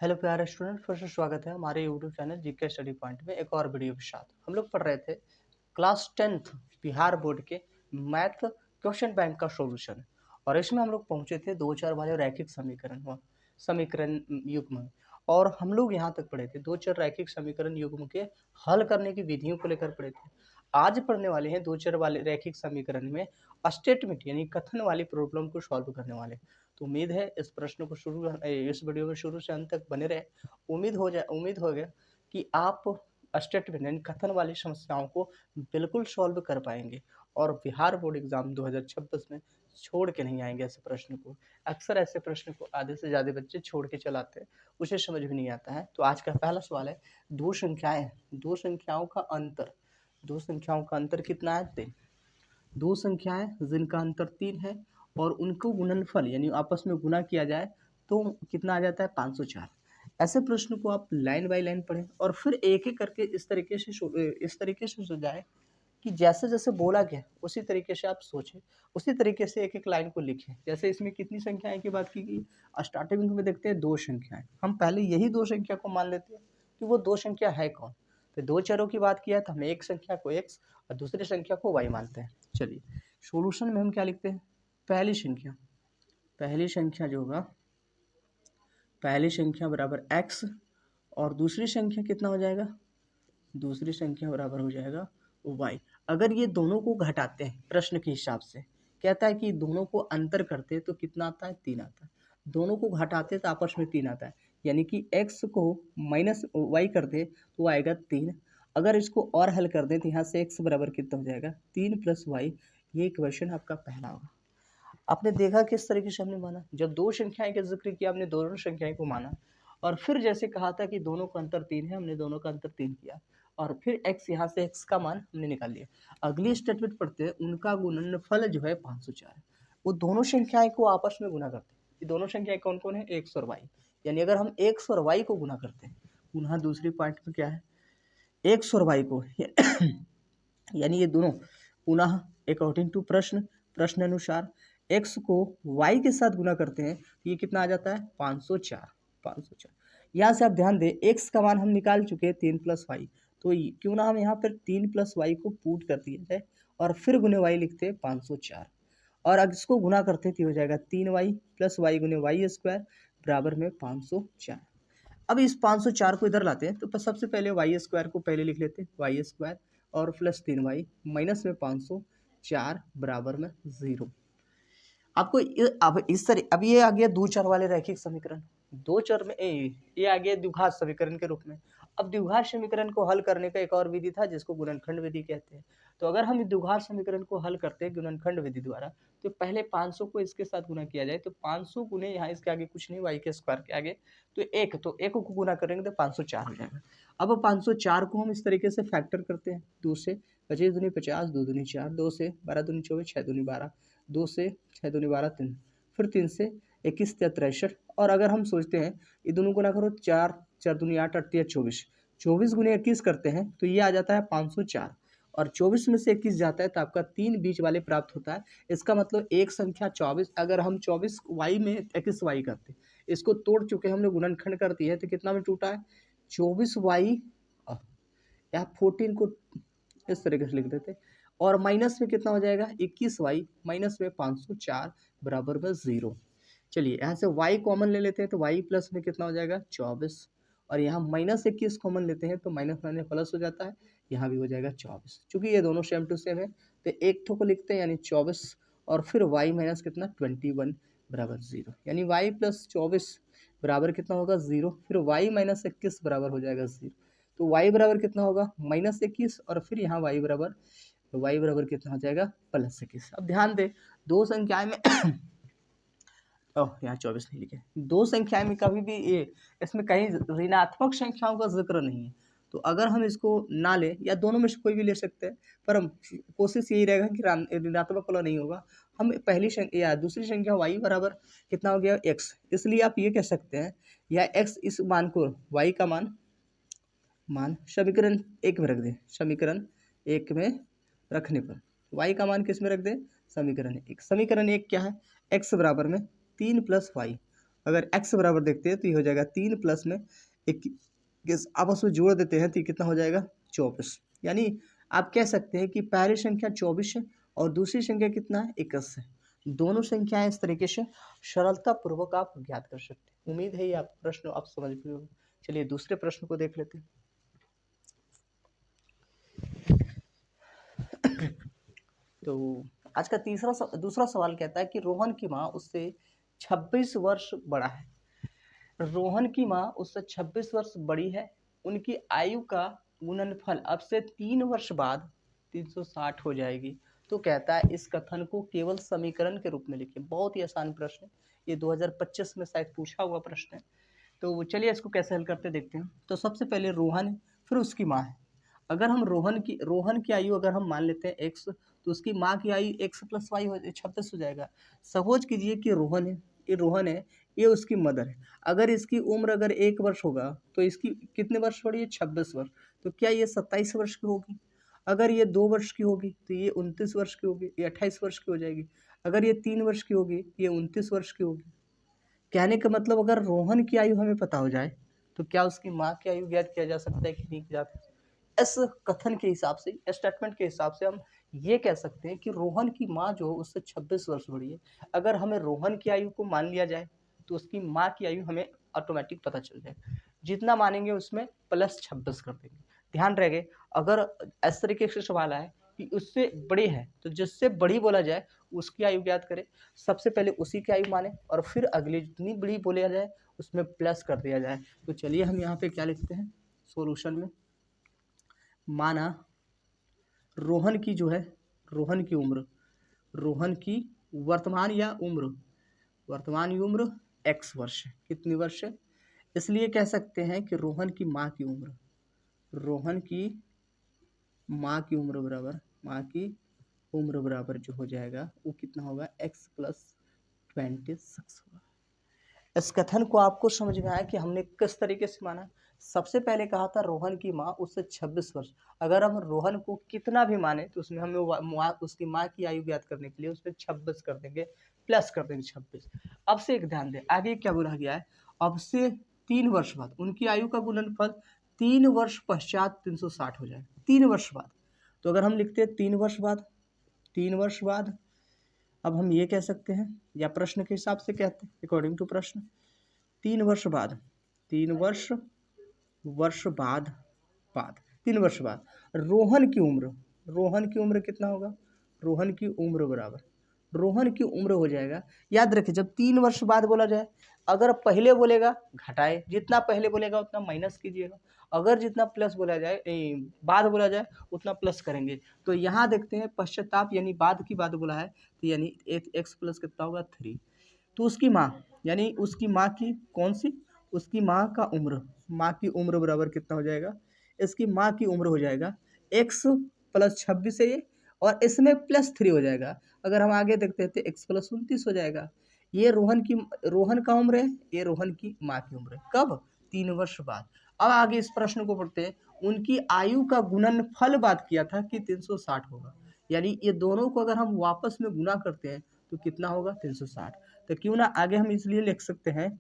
Hello प्यारे student, फिर से स्वागत है हमारे YouTube channel GK study point में एक और वीडियो के साथ। हम लोग पढ़ रहे थे क्लास 10th बिहार बोर्ड के मैथ क्वेश्चन बैंक का सॉल्यूशन, और इसमें हम लोग पहुंचे थे दो चार वाले रैखिक समीकरण युग्म। और हम लोग यहाँ तक पढ़े थे दो चार रैखिक समीकरण युग्म के हल करने की विधियों को लेकर पढ़े थे। आज पढ़ने वाले हैं दो चार वाले रैखिक समीकरण में स्टेटमेंट यानी कथन वाली प्रॉब्लम को सॉल्व करने वाले। तो उम्मीद है इस प्रश्न को इस वीडियो में शुरू से अंत तक बने रहे। उम्मीद हो गया कि आप स्टेटमेंट यानी कथन वाली समस्याओं को बिल्कुल सॉल्व कर पाएंगे और बिहार बोर्ड एग्जाम 2026 में छोड़ के नहीं आएंगे ऐसे प्रश्न को। अक्सर ऐसे प्रश्न को आधे से ज़्यादा बच्चे छोड़ के चलाते हैं, उसे समझ भी नहीं आता है। तो आज का पहला सवाल है, दो संख्याएं, दो संख्याओं का अंतर, दो संख्याओं का अंतर कितना है? 3। दो संख्याएं जिनका अंतर 3 है और उनको गुणनफल यानी आपस में गुना किया जाए तो कितना आ जाता है? 504। ऐसे प्रश्न को आप लाइन बाय लाइन पढ़ें और फिर एक एक करके इस तरीके से सुलझाएं कि जैसे जैसे बोला गया उसी तरीके से आप सोचें, उसी तरीके से एक एक लाइन को लिखें। जैसे इसमें कितनी संख्याएं की बात की गई, स्टार्टिंग में देखते हैं दो संख्याएं। हम पहले यही दो संख्या को मान लेते हैं कि वो दो संख्या है कौन। तो दो चरों की बात किया तो हम एक संख्या को एक्स और दूसरी संख्या को वाई मानते हैं। चलिए सॉल्यूशन में हम क्या लिखते हैं? पहली संख्या जो होगा, पहली संख्या बराबर एक्स और दूसरी संख्या कितना हो जाएगा? दूसरी संख्या बराबर हो जाएगा वाई। अगर ये दोनों को घटाते हैं प्रश्न के हिसाब से, कहता है कि दोनों को अंतर करते हैं तो कितना आता है? 3 आता है। दोनों को घटाते तो आपस में 3 आता है, यानी कि x को माइनस वाई कर दे तो आएगा 3। अगर इसको और हल कर दें तो यहाँ से x बराबर कितना हो जाएगा? 3 प्लस वाई। ये क्वेश्चन आपका पहला होगा। आपने देखा किस तरीके से हमने माना, जब दो संख्याएं का जिक्र किया हमने दोनों संख्याएं को माना, और फिर जैसे कहा था कि दोनों का अंतर 3 है, हमने दोनों का अंतर 3 किया और फिर x यहाँ से x का मान हमने निकाल लिया। अगली स्टेटमेंट पढ़ते हैं, उनका गुणनफल जो है 504 है। वो दोनों संख्याएं को आपस में गुना करते हैं। ये दोनों संख्याएं कौन कौन है? x और y। यानी अगर हम x और y को गुना करते हैं, पुनः दूसरी पॉइंट में क्या है? x और y को यानी ये दोनों पुनः अकॉर्डिंग टू प्रश्न अनुसार x को y के साथ गुना करते हैं तो ये कितना आ जाता है? 504। यहाँ से आप ध्यान दें, x का मान हम निकाल चुके हैं 3 प्लस वाई, तो क्यों ना हम यहाँ पर 3 प्लस वाई को पुट कर दिया जाए और फिर गुने वाई लिखते हैं 504। और अगर इसको गुना करते हैं तो हो जाएगा 3y प्लस वाई गुने वाई स्क्वायर बराबर में 504। अब इस 504 को इधर लाते हैं तो सबसे पहले वाई स्क्वायर को पहले लिख लेते हैं, वाई स्क्वायर और प्लस 3y माइनस में 504 बराबर में 0। आपको अब इस तरह, अब ये आ गया दो चर वाले रैखिक समीकरण। दो चर में ये आ गया द्विघात समीकरण के रूप में। अब द्विघात समीकरण को हल करने का एक और विधि था जिसको गुणनखंड विधि कहते हैं। तो अगर हम द्विघात समीकरण को हल करते हैं गुणनखंड विधि द्वारा, तो पहले 500 को इसके साथ गुना किया जाए तो 500 गुने यहाँ इसके आगे कुछ नहीं, वाई के स्क्वायर के आगे तो एक को गुना करेंगे तो 504 हो जाएगा। अब 504 को हम इस तरीके से फैक्टर करते हैं, 2 से 25 दूनी 50, 2 दूनी 4, 2 से 12 दूनी 24, 6 दूनी 12, 2 से 6 दूनी 12, 3, फिर 3 से 21 या 63। और अगर हम सोचते हैं ये दोनों को ना करो, 4 4 दूनी 8, 8 या 24, 24 गुने 21 करते हैं तो ये आ जाता है 504। और 24 में से 21 जाता है तो आपका 3 बीच वाले प्राप्त होता है। इसका मतलब एक संख्या 24, अगर हम 24 वाई में 21 वाई करते, इसको तोड़ चुके हमने गुणनखंड कर दिया है तो कितना में टूटा है? 24 वाई या 14 को इस तरीके से लिख देते और माइनस में कितना हो जाएगा? 21 वाई माइनस में 504 बराबर में 0। चलिए यहाँ से y कॉमन ले लेते हैं तो y प्लस में कितना हो जाएगा? 24। और यहाँ माइनस 21 कॉमन लेते हैं तो माइनस माइनस प्लस हो जाता है, यहाँ भी हो जाएगा 24। चूंकि ये दोनों सेम टू सेम है तो एक ठो को लिखते हैं यानी 24 और फिर y माइनस कितना? 21 बराबर 0। यानी y प्लस 24 बराबर कितना होगा? 0। फिर y माइनस 21 बराबर हो जाएगा 0। तो y बराबर कितना होगा? माइनस 21 और फिर यहाँ y बराबर कितना हो जाएगा? प्लस 21। अब ध्यान दे, दो संख्याएं में ओह यहाँ 24 नहीं लिखे, दो संख्याएं में कभी भी ये इसमें कहीं ऋणात्मक संख्याओं का जिक्र नहीं है। तो अगर हम इसको ना ले या दोनों में से कोई भी ले सकते हैं, पर हम कोशिश यही रहेगा कि ऋणात्मक वाला नहीं होगा। हम पहली संख्या या दूसरी संख्या y बराबर कितना हो गया? x। इसलिए आप ये कह सकते हैं या x इस मान को y का मान समीकरण 1 में रख दें, समीकरण 1 में रखने पर y का मान किस में रख दें? समीकरण 1। समीकरण 1 क्या है? x बराबर में 3 प्लस वाई अगर x बराबर देखते हैं तो ये हो जाएगा 3 प्लस में 21, आपस में जोड़ देते हैं तो ये कितना हो जाएगा 24। यानी आप कह सकते हैं कि पहली संख्या 24 है और दूसरी संख्या कितना है 21 है। दोनों संख्याएं इस तरीके से सरलता पूर्वक आप ज्ञात कर सकते हैं। उम्मीद है ये आप प्रश्न आप समझ गए होंगे। चलिए दूसरे प्रश्न को देख लेते हैं। तो आज का दूसरा सवाल कहता है कि रोहन की माँ उससे 26 वर्ष बड़ा है। रोहन की माँ उससे 26 वर्ष बड़ी है। उनकी आयु का गुणनफल अब से 3 वर्ष बाद 360 हो जाएगी। तो कहता है इस कथन को केवल समीकरण के रूप में लिखें। बहुत ही आसान प्रश्न है, ये 2025 में शायद पूछा हुआ प्रश्न है। तो चलिए इसको कैसे हल करते देखते हैं। तो सबसे पहले रोहन है, फिर उसकी माँ है। अगर हम रोहन की आयु अगर हम मान लेते हैं एक्स, तो उसकी माँ की आयु एक्स प्लस वाई 26 हो जाएगा। सपोज कीजिए कि रोहन है, ये उसकी मदर है। अगर इसकी उम्र अगर 1 वर्ष होगा तो इसकी कितने वर्ष बढ़ी है 26 वर्ष। तो क्या ये 27 वर्ष की होगी। अगर ये 2 वर्ष की होगी तो ये 29 वर्ष की होगी, ये 28 वर्ष की हो जाएगी। अगर ये 3 वर्ष की होगी ये 29 वर्ष की होगी। कहने का मतलब अगर रोहन की आयु हमें पता हो जाए तो क्या उसकी माँ की आयु ज्ञात किया जा सकता है कि नहीं किया जा सकता। इस कथन के हिसाब से, स्टेटमेंट के हिसाब से हम ये कह सकते हैं कि रोहन की माँ जो उससे 26 वर्ष बड़ी है। अगर हमें रोहन की आयु को मान लिया जाए तो उसकी माँ की आयु हमें ऑटोमेटिक पता चल जाएगा। जितना मानेंगे उसमें प्लस 26 कर देंगे। ध्यान रहे, अगर इस तरीके से सवाल आए कि उससे बड़ी है तो जिससे बड़ी बोला जाए उसकी आयु ज्ञात करें। सबसे पहले उसी की आयु माने और फिर अगली जितनी बड़ी बोला जाए उसमें प्लस कर दिया जाए। तो चलिए हम यहाँ पे क्या लिखते हैं सॉल्यूशन में। माना रोहन की जो है, रोहन की उम्र, रोहन की वर्तमान उम्र x वर्ष है। कितनी वर्ष है। इसलिए कह सकते हैं कि रोहन की माँ की उम्र, रोहन की माँ की उम्र बराबर जो हो जाएगा वो कितना होगा x प्लस 26 होगा। इस कथन को आपको समझ में आया कि हमने किस तरीके से माना। सबसे पहले कहा था रोहन की माँ उससे 26 वर्ष। अगर हम रोहन को कितना भी माने तो उसमें हमें उसकी माँ की आयु ज्ञात करने के लिए उसमें 26 कर देंगे, प्लस कर देंगे 26। अब से एक ध्यान दें आगे क्या बोला गया है। अब से 3 वर्ष बाद उनकी आयु का गुणनफल 3 वर्ष पश्चात 360 हो जाए। 3 वर्ष बाद, तो अगर हम लिखते हैं 3 वर्ष बाद, अब हम ये कह सकते हैं या प्रश्न के हिसाब से कहते हैं अकॉर्डिंग टू प्रश्न 3 वर्ष बाद, 3 वर्ष बाद रोहन की उम्र कितना होगा। रोहन की उम्र हो जाएगा। याद रखिए जब 3 वर्ष बाद बोला जाए, अगर पहले बोलेगा घटाए, जितना पहले बोलेगा उतना माइनस कीजिएगा। अगर जितना प्लस बोला जाए बाद बोला जाए उतना प्लस करेंगे। तो यहाँ देखते हैं पश्चाताप यानी बाद की बात बोला है तो यानी एक्स प्लस कितना होगा 3। तो उसकी माँ यानी उसकी माँ की कौन सी, उसकी माँ की उम्र बराबर कितना हो जाएगा। इसकी माँ की उम्र हो जाएगा x प्लस 26 है ये, और इसमें प्लस 3 हो जाएगा। अगर हम आगे देखते हैं तो x प्लस 29 हो जाएगा। ये रोहन का उम्र है, ये रोहन की माँ की उम्र है। कब 3 वर्ष बाद। अब आगे इस प्रश्न को पढ़ते हैं। उनकी आयु का गुणनफल बात किया था कि 360 होगा। यानी ये दोनों को अगर हम वापस में गुना करते हैं तो कितना होगा 360। तो क्यों ना आगे हम इसलिए लिख सकते हैं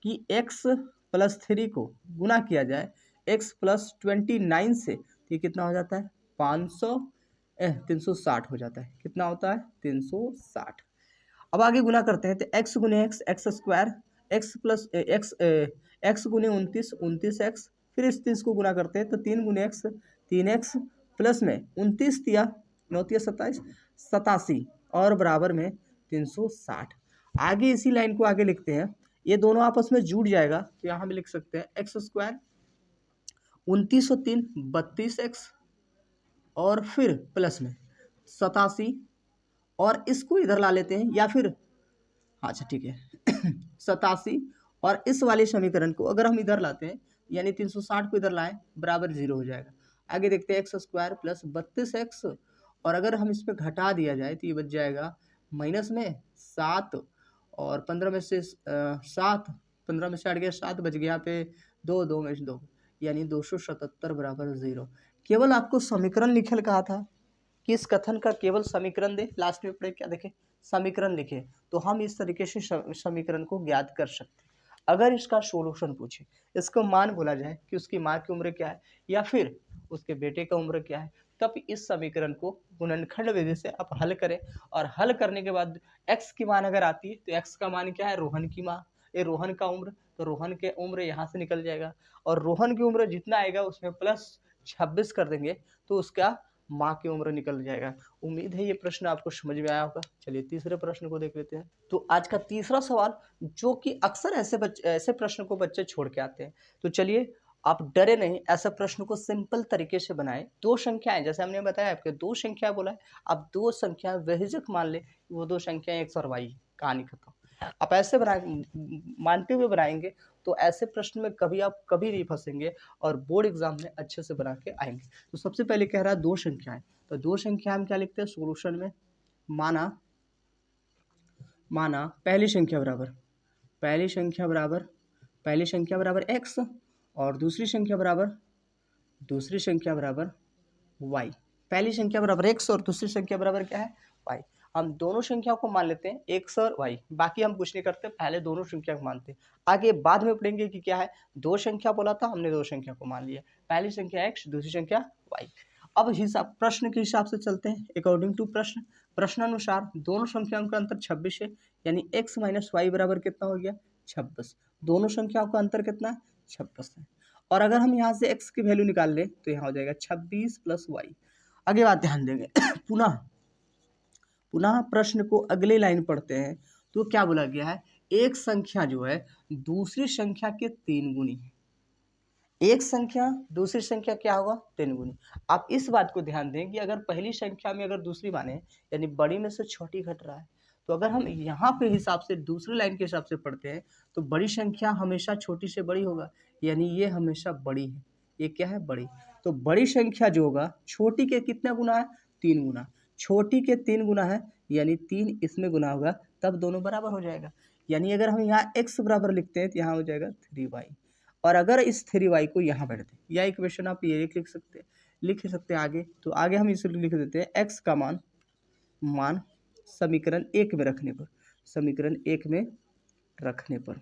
कि x प्लस 3 को गुना किया जाए x प्लस 29 से, तो ये कितना हो जाता है 360 हो जाता है। कितना होता है 360। अब आगे गुना करते हैं तो x गुने x square, x plus x गुने 29 एक्स, फिर इस 30 को गुना करते हैं तो 3 गुने एक्स 3x प्लस में 29 दिया 9 27 87 और बराबर में 360। आगे इसी लाइन को आगे लिखते हैं, ये दोनों आपस में जुड़ जाएगा तो यहाँ हम लिख सकते हैं एक्स स्क्वायर 29 और 3 32x और फिर प्लस में 87 और इसको इधर ला लेते हैं या फिर अच्छा ठीक है 87 और इस वाले समीकरण को अगर हम इधर लाते हैं यानी 360 को इधर लाएं बराबर 0 हो जाएगा। आगे देखते हैं एक्स स्क्वायर प्लस 32x और अगर हम इस पर घटा दिया जाए तो ये बच जाएगा माइनस में 7 और 15 में से 7, 15 में से हट गया 7 बच गया, यहाँ पे 2 में से 2 यानी 277 बराबर 0। केवल आपको समीकरण लिखल कहा था कि इस कथन का केवल समीकरण दे। लास्ट में पढ़े क्या देखें समीकरण लिखे तो हम इस तरीके से समीकरण को ज्ञात कर सकते हैं। अगर इसका सॉल्यूशन पूछे, इसको मान बोला जाए कि उसकी माँ की उम्र क्या है या फिर उसके बेटे का उम्र क्या है, तब इस समीकरण को गुणनखंड विधि से आप हल करें और हल करने के बाद x की मान अगर आती है तो x का मान क्या है, रोहन की माँ, ये रोहन का उम्र, तो रोहन के उम्र यहाँ से निकल जाएगा और रोहन की उम्र जितना आएगा उसमें प्लस 26 कर देंगे तो उसका माँ की उम्र निकल जाएगा। उम्मीद है ये प्रश्न आपको समझ में आया होगा। चलिए तीसरे प्रश्न को देख लेते हैं। तो आज का तीसरा सवाल, जो कि अक्सर ऐसे प्रश्न को बच्चे छोड़ के आते हैं, तो चलिए आप डरे नहीं, ऐसा प्रश्न को सिंपल तरीके से बनाएं। दो संख्याएं, जैसे हमने बताया आपके दो संख्या बोला है, आप दो संख्या विभाजक मान ले, वो दो संख्याएं एक्स और वाई, कहानी खत्म। आप ऐसे बना मानते हुए बनाएंगे तो ऐसे प्रश्न में कभी आप कभी नहीं फंसेंगे और बोर्ड एग्जाम में अच्छे से बना के आएंगे। तो सबसे पहले कह रहा है दो संख्याएं, तो दो संख्या हम क्या लिखते हैं सॉल्यूशन में, माना पहली संख्या बराबर x और दूसरी संख्या बराबर y। पहली संख्या बराबर x और दूसरी संख्या बराबर क्या है, y। हम दोनों संख्या को मान लेते हैं x और y, बाकी हम कुछ नहीं करते, पहले दोनों संख्या को मानते हैं। आगे बाद में पढ़ेंगे कि क्या है, दो संख्या बोला था हमने, दो संख्या को मान लिया, पहली संख्या x दूसरी संख्या y। अब हिसाब प्रश्न के हिसाब से चलते हैं, अकॉर्डिंग टू प्रश्नानुसार दोनों संख्याओं का अंतर 26 है, यानी x माइनस वाई बराबर कितना हो गया 26। दोनों संख्याओं का अंतर कितना है 26 है। और अगर हम यहाँ से x की वैल्यू निकाल ले तो यहाँ हो जाएगा 26 प्लस वाई। आगे बात ध्यान देंगे पुनः प्रश्न को अगले लाइन पढ़ते हैं तो क्या बोला गया है, एक संख्या जो है दूसरी संख्या के 3 गुनी है। एक संख्या दूसरी संख्या क्या होगा 3 गुनी। आप इस बात को ध्यान दें कि अगर पहली संख्या में अगर दूसरी माने यानी बड़ी में से छोटी घट रहा है, तो अगर हम यहाँ पे हिसाब से दूसरी लाइन के हिसाब से पढ़ते हैं तो बड़ी संख्या हमेशा छोटी से बड़ी होगा, यानी ये हमेशा बड़ी है, ये क्या है बड़ी। तो बड़ी संख्या जो होगा छोटी के कितना गुना है 3 गुना, छोटी के 3 गुना है यानी 3 इसमें गुना होगा, तब दोनों बराबर हो जाएगा। यानी अगर हम यहाँ x बराबर लिखते हैं तो यहाँ हो जाएगा 3y, और अगर इस 3y को यहाँ बैठ दें या इक्वेशन आप ये लिख सकते हैं आगे, तो आगे हम इसे लिख देते हैं x का मान समीकरण 1 में रखने पर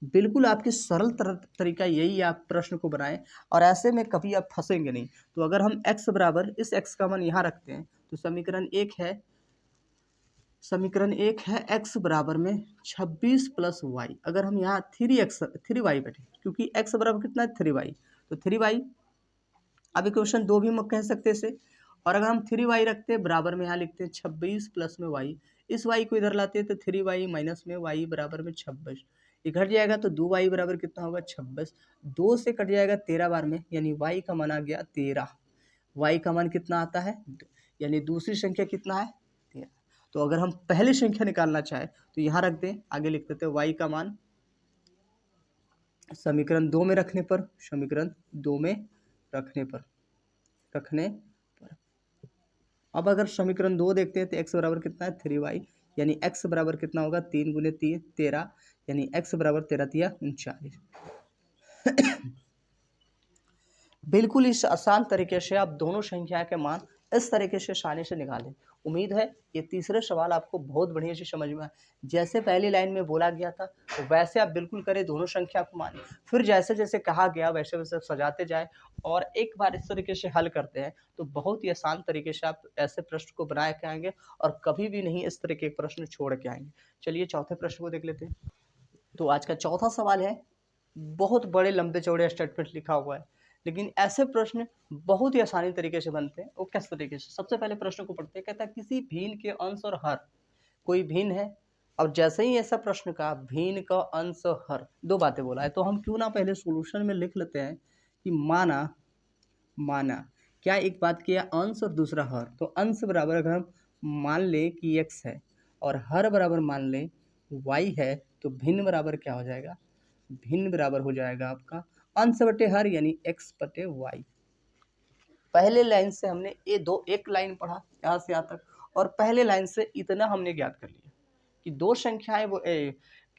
बिल्कुल आपकी सरल तरीका यही है, आप प्रश्न को बनाएं और ऐसे में कभी आप फंसेंगे नहीं। तो अगर हम x बराबर इस x का मान यहाँ रखते हैं तो समीकरण एक है x बराबर में 26 प्लस वाई। अगर हम यहाँ 3y बैठे, क्योंकि x बराबर कितना है 3y, तो 3y अब इक्वेशन 2 भी हम कह सकते हैं इसे। और अगर हम 3y रखते हैं बराबर में यहाँ लिखते हैं 26 प्लस में y, इस y को इधर लाते हैं तो 3y माइनस में y बराबर में 26, ये घट जाएगा तो 2y बराबर कितना होगा 26, 2 से कट जाएगा 13 बार में, यानी y का मान आ गया 13। y का मान कितना आता है, यानी दूसरी संख्या कितना है 13। तो अगर हम पहली संख्या निकालना चाहे तो यहाँ रख दें, आगे लिख देते हैं y का मान समीकरण 2 में रखने पर अब अगर समीकरण 2 देखते हैं तो x बराबर कितना है 3y, यानी x बराबर कितना होगा 3 गुने 3 13, यानी x बराबर 13 तिया 39। बिल्कुल इस आसान तरीके से आप दोनों संख्या के मान इस तरीके से आसानी से निकालें। उम्मीद है ये तीसरे सवाल आपको बहुत बढ़िया से समझ में आए। जैसे पहली लाइन में बोला गया था तो वैसे आप बिल्कुल करें, दोनों संख्या को मानें, फिर जैसे जैसे कहा गया वैसे वैसे सजाते जाए और एक बार इस तरीके से हल करते हैं तो बहुत ही आसान तरीके से आप ऐसे प्रश्न को बना के आएंगे और कभी भी नहीं इस तरह के प्रश्न छोड़ के आएंगे। चलिए चौथे प्रश्न को देख लेते हैं। तो आज का चौथा सवाल है, बहुत बड़े लंबे चौड़े स्टेटमेंट लिखा हुआ है, लेकिन ऐसे प्रश्न बहुत ही आसानी तरीके से बनते हैं। वो किस तरीके से, सबसे पहले प्रश्न को पढ़ते हैं। कहता है किसी भिन्न के अंश और हर, कोई भिन्न है और जैसे ही ऐसा प्रश्न का भिन्न का अंश हर, दो बातें बोला है, तो हम क्यों ना पहले सॉल्यूशन में लिख लेते हैं कि माना क्या एक बात किया अंश और दूसरा हर, तो अंश बराबर अगर हम मान लें कि x है और हर बराबर मान लें y है, तो भिन्न बराबर क्या हो जाएगा, भिन्न बराबर हो जाएगा आपका अंश बटे हर यानी x बटे y। पहले लाइन से हमने ये एक लाइन पढ़ा यहाँ से यहाँ तक, और पहले लाइन से इतना हमने ज्ञात कर लिया कि दो संख्याएं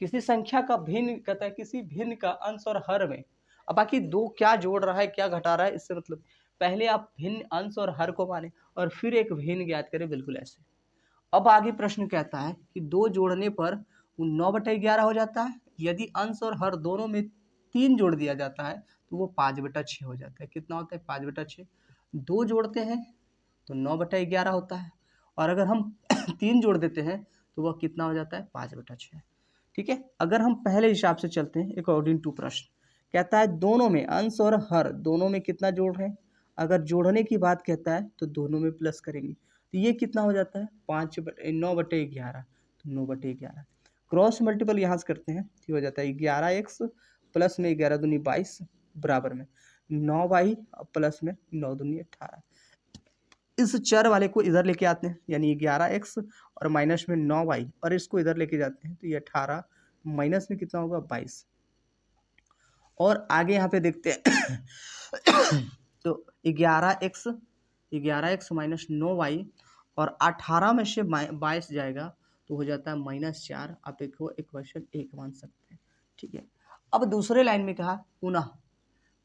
किसी संख्या का भिन्न, कहता है किसी भिन्न का अंश और हर में। अब बाकी दो क्या जोड़ रहा है क्या घटा रहा है इससे मतलब, पहले आप भिन्न अंश और हर को माने और फिर एक भिन्न ज्ञात करें, बिल्कुल ऐसे। अब आगे प्रश्न कहता है कि 2 जोड़ने पर 9/11 हो जाता है। यदि अंश और हर दोनों में 3 जोड़ दिया जाता है तो वो 5/6 हो जाता है। कितना होता है? 5/6। 2 जोड़ते हैं तो 9/11 होता है, और अगर हम 3 जोड़ देते हैं तो वह कितना हो जाता है? 5/6। ठीक है, अगर हम पहले हिसाब से चलते हैं अकॉर्डिंग टू प्रश्न, कहता है दोनों में अंश और हर दोनों में कितना जोड़ रहे हैं। अगर जोड़ने की बात कहता है तो दोनों में प्लस करेंगे तो ये कितना हो जाता है? 9/11। तो 9/11 क्रॉस मल्टीपल यहाँ से करते हैं तो हो जाता है 11x प्लस में 11 दूनी 22 बराबर में 9y प्लस में 9 दूनी 18। इस चर वाले को इधर लेके आते हैं यानी 11x और माइनस में 9y, और इसको इधर लेके जाते हैं तो ये 18 माइनस में कितना होगा? 22। और आगे यहाँ पे देखते हैं तो 11x माइनस 9y और 18 में से 22 जाएगा तो हो जाता है -4। आप इसको इक्वेशन 1 मान सकते हैं। ठीक है, अब दूसरे लाइन में कहा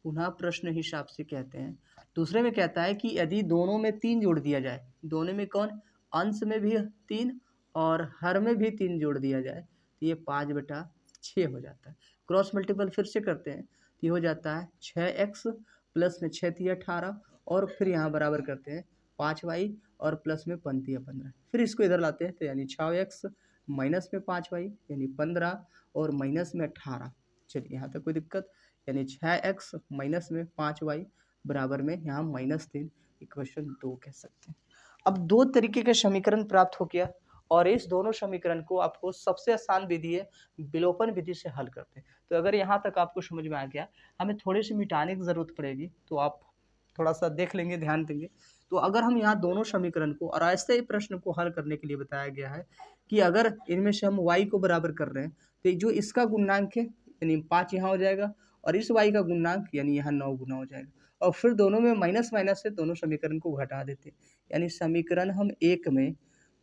पुनः प्रश्न हिसाब से कहते हैं। दूसरे में कहता है कि यदि दोनों में 3 जोड़ दिया जाए, दोनों में कौन? अंश में भी 3 और हर में भी 3 जोड़ दिया जाए तो ये 5/6 हो जाता है। क्रॉस मल्टीपल फिर से करते हैं तो ये हो जाता है 6x प्लस में 6 × 18 और फिर यहाँ बराबर करते हैं 5y और प्लस में 5 × 15। फिर इसको इधर लाते हैं तो यानी 6x माइनस में 5y यानी 15 और माइनस में 18। चलिए यहाँ तक कोई दिक्कत, यानी 6x माइनस में 5y बराबर में यहाँ -3, इक्वेशन 2 कह सकते हैं। अब 2 तरीके के समीकरण प्राप्त हो गया और इस दोनों समीकरण को आपको सबसे आसान विधि है विलोपन विधि से हल करते हैं। तो अगर यहाँ तक आपको समझ में आ गया, हमें थोड़े से मिटाने की ज़रूरत पड़ेगी तो आप थोड़ा सा देख लेंगे, ध्यान देंगे। तो अगर हम यहाँ दोनों समीकरण को, और ऐसे ही प्रश्न को हल करने के लिए बताया गया है कि अगर इनमें से हम y को बराबर कर रहे हैं तो जो इसका गुणांक है यानी 5 यहाँ हो जाएगा और इस y का गुणांक यानी यहाँ 9 गुना हो जाएगा, और फिर दोनों में माइनस माइनस से दोनों समीकरण को घटा देते हैं। यानी समीकरण हम 1 में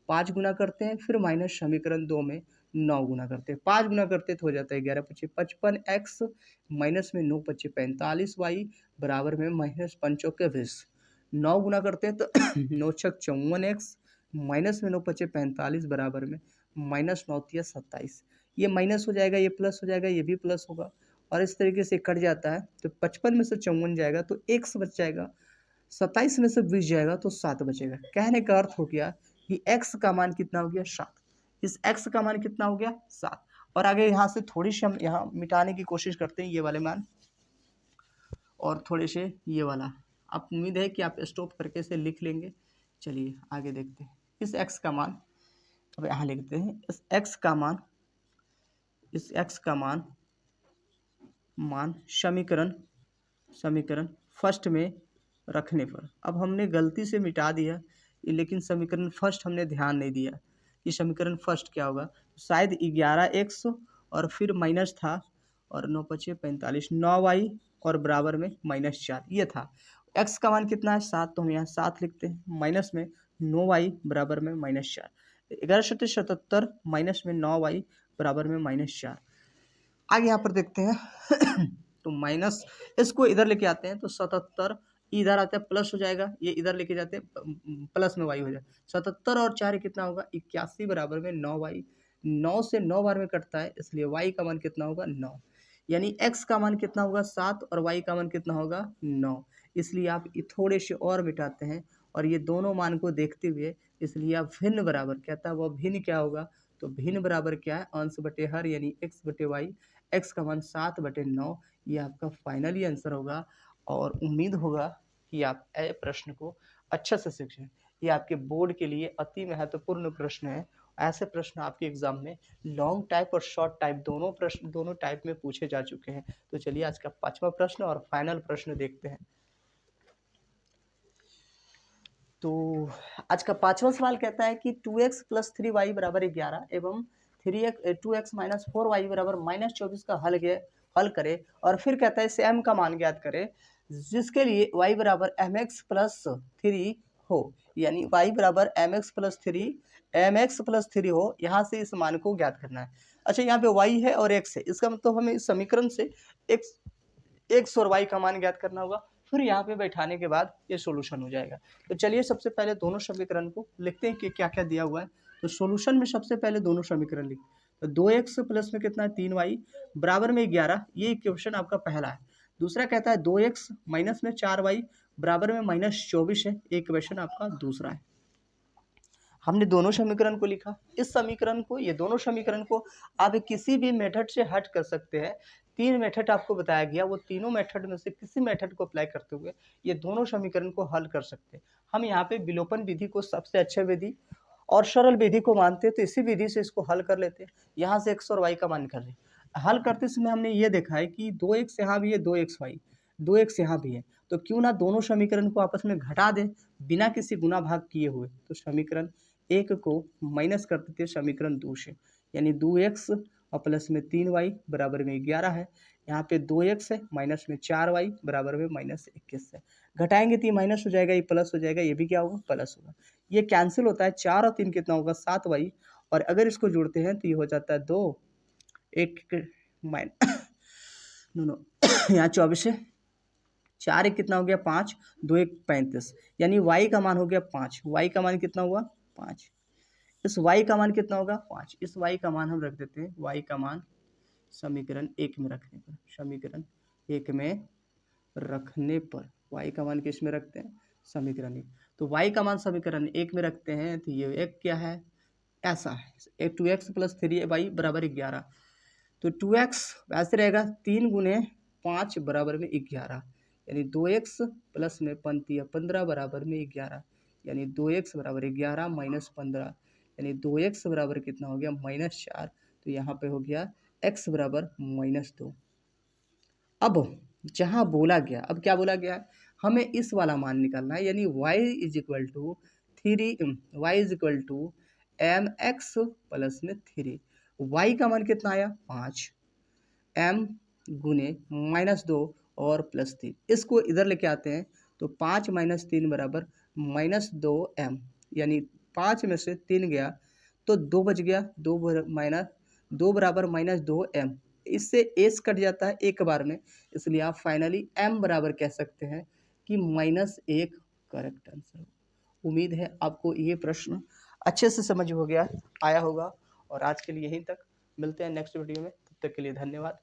5 गुना करते हैं, फिर माइनस समीकरण 2 में 9 गुना करते हैं। 5 गुना करते तो हो जाता है 11 × 5 = 55x माइनस में 9 × 5 = 45y बराबर में -5 × 20। 9 गुना करते हैं तो 9 × 6 = 54x माइनस में 9 × 5 = 45 बराबर में -9 × 3 = 27। ये माइनस हो जाएगा, ये प्लस हो जाएगा, ये भी प्लस होगा, और इस तरीके से कट जाता है। तो 55 में से 54 जाएगा तो x बच जाएगा, 27 में से 20 जाएगा तो 7 बचेगा। कहने का अर्थ हो गया कि x का मान कितना हो गया? 7। इस x का मान कितना हो गया? 7। और आगे यहाँ से थोड़ी सी हम यहाँ मिटाने की कोशिश करते हैं ये वाले मान और थोड़े से ये वाला। आप उम्मीद है कि आप स्टॉप करके इसे लिख लेंगे। चलिए आगे देखते हैं। इस x का मान अब यहाँ लिखते हैं। इस x का मान समीकरण फर्स्ट में रखने पर, अब हमने गलती से मिटा दिया लेकिन समीकरण फर्स्ट हमने ध्यान नहीं दिया कि समीकरण फर्स्ट क्या होगा। शायद 11x और फिर माइनस था और 9 × 5 = 45, 9y और बराबर में -4 ये था। x का मान कितना है? 7, तो हम यहाँ 7 लिखते हैं, माइनस में 9y बराबर में -4। 1177 माइनस में 9y बराबर में -4। आगे यहाँ पर देखते हैं तो माइनस इसको इधर लेके आते हैं तो 77 इधर आता है प्लस हो जाएगा, ये इधर लेके जाते हैं प्लस में y हो जाएगा। 77 और 4 कितना होगा? 81 बराबर में 9y। 9 से 9 बार में कटता है इसलिए y का मान कितना होगा? 9। यानी x का मान कितना होगा? 7 और y का मान कितना होगा? 9। इसलिए आप थोड़े से और मिटाते हैं और ये दोनों मान को देखते हुए इसलिए आप भिन्न बराबर, कहता है वो भिन्न क्या होगा? तो भिन्न बराबर क्या है? अंश बटे हर यानी x/y। x का मान 7/9। ये आपका फाइनली आंसर होगा और उम्मीद होगा कि आप ए प्रश्न को अच्छे से सीखें। ये आपके बोर्ड के लिए अति महत्वपूर्ण प्रश्न है। ऐसे प्रश्न आपके एग्जाम में लॉन्ग टाइप और शॉर्ट टाइप दोनों टाइप में पूछे जा चुके हैं। तो चलिए आज का 5वां प्रश्न और फाइनल प्रश्न देखते हैं। तो आज का 5वां सवाल कहता है कि 2x + 3y = 11 एवं 2x - 4y = -24 का हल करे, और फिर कहता है इसे m का मान ज्ञात करे जिसके लिए y = mx + 3 हो, यानी y = mx + 3 हो। यहाँ से इस मान को ज्ञात करना है। अच्छा, यहाँ पे y है और x है, इसका मतलब हमें इस समीकरण से x और y का मान ज्ञात करना होगा। फिर यहाँ पे बैठाने के बाद ये सॉल्यूशन हो जाएगा। तो चलिए सबसे पहले दोनों समीकरण को लिखते हैं कि क्या क्या दिया हुआ है। तो सॉल्यूशन में सबसे पहले दोनों समीकरण लिख, तो 2x प्लस में कितना है 3y बराबर में 11, ये इक्वेशन आपका पहला है। दूसरा कहता है 2x माइनस में 4y बराबर में -24 है, ये इक्वेशन आपका दूसरा है। हमने दोनों समीकरण को लिखा। इस समीकरण को, ये दोनों समीकरण को आप किसी भी मेथड से हट कर सकते हैं। 3 मेथड आपको बताया गया, वो तीनों मेथड में से किसी मेथड को अप्लाई करते हुए ये दोनों समीकरण को हल कर सकते हैं। हम यहाँ पे विलोपन विधि को सबसे अच्छे विधि और सरल विधि को मानते हैं, तो इसी विधि से इसको हल कर लेते हैं। यहाँ से x और y का मान निकाल रहे हैं। हल करते समय हमने ये देखा है कि 2x यहाँ भी है, 2xy 2x यहाँ भी है, तो क्यों ना दोनों समीकरण को आपस में घटा दें बिना किसी गुना भाग किए हुए। तो समीकरण 1 को माइनस कर देते हैं समीकरण 2 से, यानी 2x और प्लस में 3y बराबर में 11 है। यहाँ पे 2x है माइनस में 4y बराबर में -21 है। घटाएंगे तो ये माइनस हो जाएगा, ये प्लस हो जाएगा, ये भी क्या होगा प्लस होगा। ये कैंसिल होता है, 4 और 3 कितना होगा 7y, और अगर इसको जोड़ते हैं तो ये हो जाता है 2 1 माइन नो यहाँ 24 है, 4 1 कितना हो गया 5, 2 1 35, यानी y का मान हो गया 5। y का मान कितना हुआ 5। इस y का मान कितना होगा 5। इस y का मान हम रख देते हैं, y का मान समीकरण 1 में रखने पर, समीकरण 1 में रखने पर y का मान किस में रखते हैं समीकरण 1। तो y का मान समीकरण 1 में रखते हैं, तो ये एक क्या है ऐसा है 2x प्लस 3y बराबर 11। तो 2x वैसे रहेगा 3 गुने 5 बराबर में 11, यानी 2x प्लस में 15 बराबर में 11, यानी 2x बराबर 11 माइनस 15, यानी 2x बराबर कितना हो गया -4। तो यहाँ पे हो गया x बराबर -2। अब जहाँ बोला गया, अब क्या बोला गया है, हमें इस वाला मान निकालना है, यानी y is equal to 3 y is equal to mx plus में 3। y का मान कितना आया 5, m गुने -2 और +3, इसको इधर लेके आते हैं तो 5 - 3 बराबर -2m, यानी 5 में से 3 गया तो 2 बच गया, 2 बराबर -2m। इससे एस कट जाता है एक बार में, इसलिए आप फाइनली m बराबर कह सकते हैं कि -1 करेक्ट आंसर। उम्मीद है आपको ये प्रश्न अच्छे से समझ हो गया आया होगा। और आज के लिए यहीं तक, मिलते हैं नेक्स्ट वीडियो में, तब तक के लिए धन्यवाद।